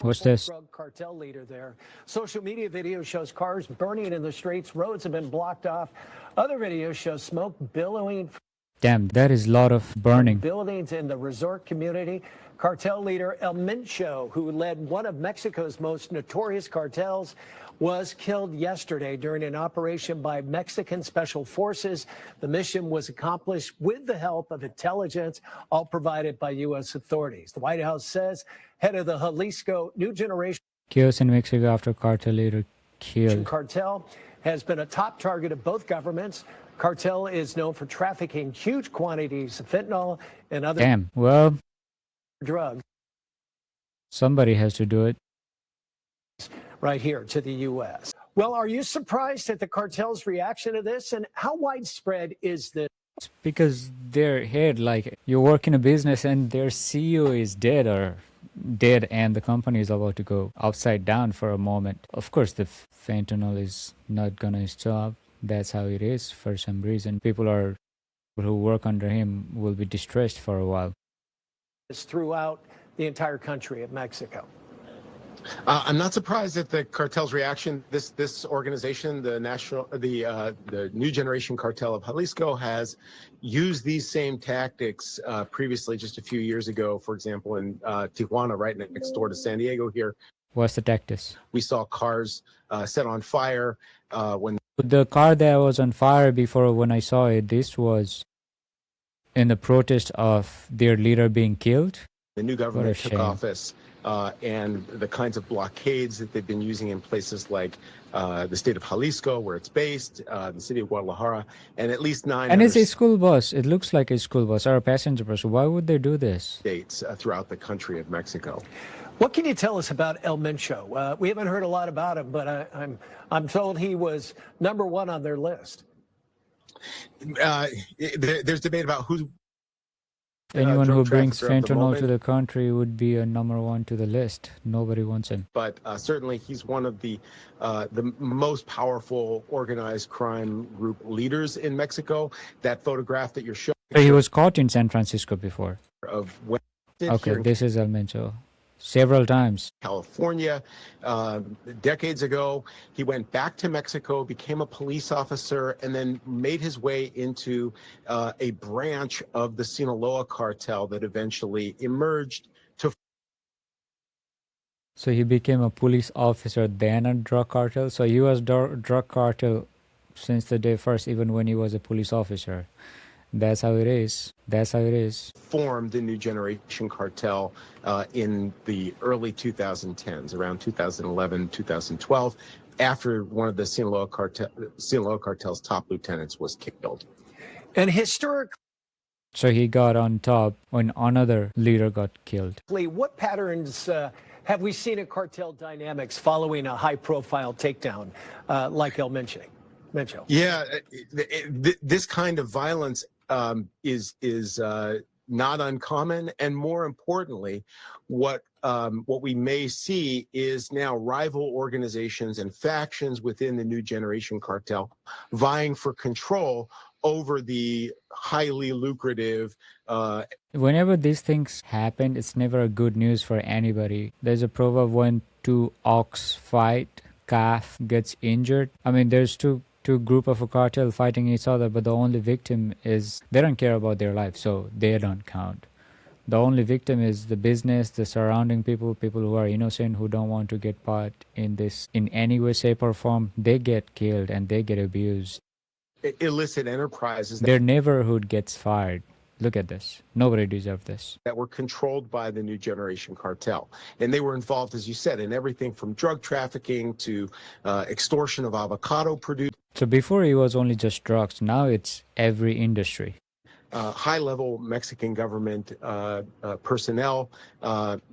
What's this? Drug cartel leader there. Social media video shows cars burning in the streets. Roads have been blocked off. Other videos show smoke billowing Damn, that is a lot of burning. buildings in the resort community. Cartel leader El Mencho, who led one of Mexico's most notorious cartels, was killed yesterday during an operation by Mexican special forces. The mission was accomplished with the help of intelligence, all provided by U.S. authorities. The White House says head of the Jalisco New Generation Chaos in Mexico after cartel leader killed. Cartel has been a top target of both governments. Cartel is known for trafficking huge quantities of fentanyl and other Damn, well, drugs somebody has to do it. right here to the U.S. Well, are you surprised at the cartel's reaction to this, and how widespread is this? Because their head, like, you work in a business and their CEO is dead or dead and the company is about to go upside down for a moment. Of course, the fentanyl is not gonna stop. That's how it is for some reason. People who work under him will be distressed for a while. Throughout the entire country of Mexico. I'm not surprised at the cartel's reaction. This organization, the New Generation Cartel of Jalisco, has used these same tactics previously, just a few years ago. For example, in Tijuana, right next door to San Diego here, What's the tactics? we saw cars set on fire when The car that was on fire before, when I saw it, this was in the protest of their leader being killed. the new government took shame. office, and the kinds of blockades that they've been using in places like the state of Jalisco, where it's based, the city of Guadalajara, and at least 9 And other it's a school bus. It looks like a school bus or a passenger bus. Why would they do this? states throughout the country of Mexico. What can you tell us about El Mencho? We haven't heard a lot about him, but I'm told he was #1 on their list. There's debate about who. Anyone drug who brings trafficker of the fentanyl to moment. the country would be a #1 to the list. Nobody wants him. But certainly he's one of the most powerful organized crime group leaders in Mexico. That photograph that you're showing So he was caught in San Francisco before. of when Okay, here in this is El Mencho. Several times. California, decades ago, he went back to Mexico, became a police officer, and then made his way into a branch of the Sinaloa cartel that eventually emerged to. So he became a police officer, then a drug cartel. So he was drug cartel since the day first, even when he was a police officer. That's how it is. That's how it is. Formed the New Generation Cartel in the early 2010s, around 2011, 2012, after one of the Sinaloa cartel's top lieutenants was killed. And historically, So he got on top when another leader got killed. what patterns have we seen in cartel dynamics following a high-profile takedown like El Mencho? Yeah, this kind of violence is not uncommon, and more importantly, what we may see is now rival organizations and factions within the New Generation Cartel vying for control over the highly lucrative. Whenever these things happen, it's never a good news for anybody. There's a proverb: when two ox fight, calf gets injured. I mean, there's two group of a cartel fighting each other, but the only victim is, they don't care about their life, so they don't count. The only victim is the business, the surrounding people who are innocent, who don't want to get part in this in any way, shape, or form. They get killed and they get abused. Illicit enterprises Their neighborhood gets fired. Look at this. Nobody deserves this. that were controlled by the New Generation Cartel. And they were involved, as you said, in everything from drug trafficking to extortion of avocado producers. So before it was only just drugs. Now it's every industry. High-level Mexican government personnel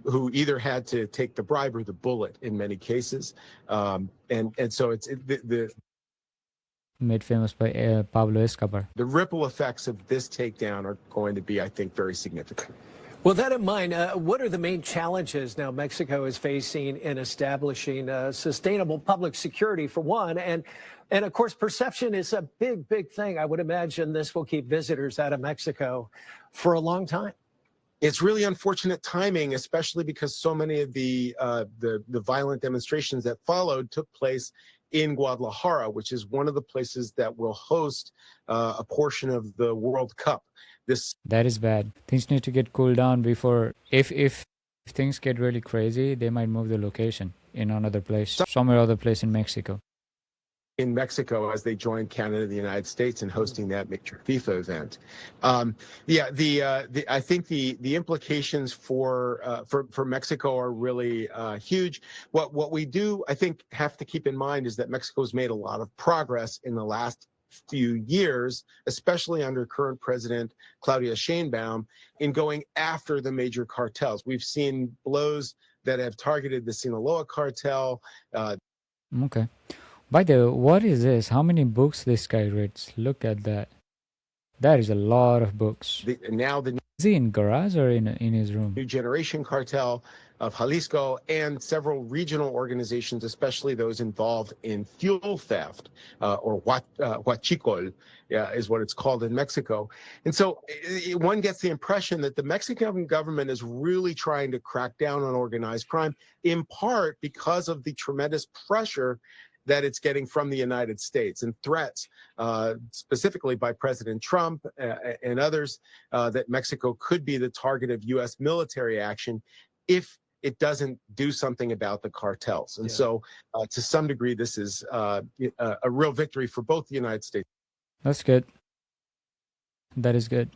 who either had to take the bribe or the bullet in many cases. And so it's the Made famous by Pablo Escobar. the ripple effects of this takedown are going to be, I think, very significant. Well, that in mind, what are the main challenges now Mexico is facing in establishing sustainable public security, for one? And of course, perception is a big thing. I would imagine this will keep visitors out of Mexico for a long time. It's really unfortunate timing, especially because so many of the violent demonstrations that followed took place in Guadalajara, which is one of the places that will host a portion of the World Cup. This That is bad. Things need to get cooled down before, if things get really crazy, they might move the location in another place, somewhere other place in Mexico. in Mexico as they joined Canada and the United States in hosting that major FIFA event. I think the implications for Mexico are really huge. What we do, I think, have to keep in mind is that Mexico's made a lot of progress in the last few years, especially under current President Claudia Sheinbaum, in going after the major cartels. We've seen blows that have targeted the Sinaloa cartel. Okay. By the way, what is this? How many books this guy reads? Look at that. That is a lot of books. Now the Is he in garage or in his room? New Generation Cartel of Jalisco and several regional organizations, especially those involved in fuel theft, or huachicol, is what it's called in Mexico. And so one gets the impression that the Mexican government is really trying to crack down on organized crime, in part because of the tremendous pressure that it's getting from the United States and threats, specifically by President Trump and others, that Mexico could be the target of U.S. military action if it doesn't do something about the cartels. And so, to some degree, this is a real victory for both the United States. That's good. That is good.